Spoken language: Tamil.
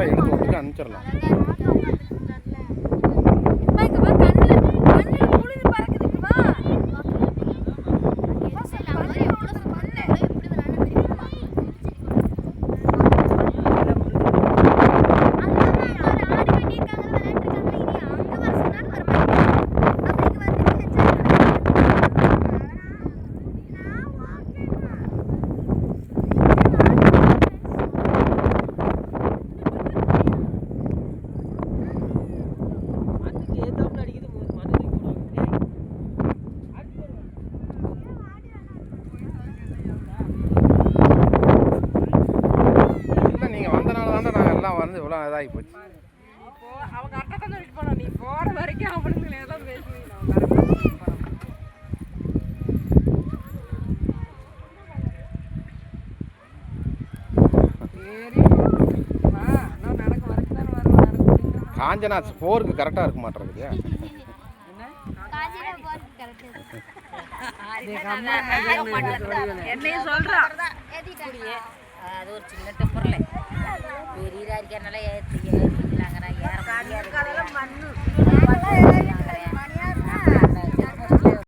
நேரம் எடுத்து வந்துட்டு அனுப்பிச்சிடலாம். இவ்வளோ இதாகி போச்சு. அவங்க அட்டை தான் சொல்லிட்டு போனோம், நீ போகிற வரைக்கும் அவனுங்களே தான் பேசுவீங்க. காஞ்சனா போருக்கு கரெக்டாக இருக்க மாட்டேங்குது. என்னையும் சொல்றான் அது ஒரு சின்ன டெம்பர்ல பெரிய இருக்கனால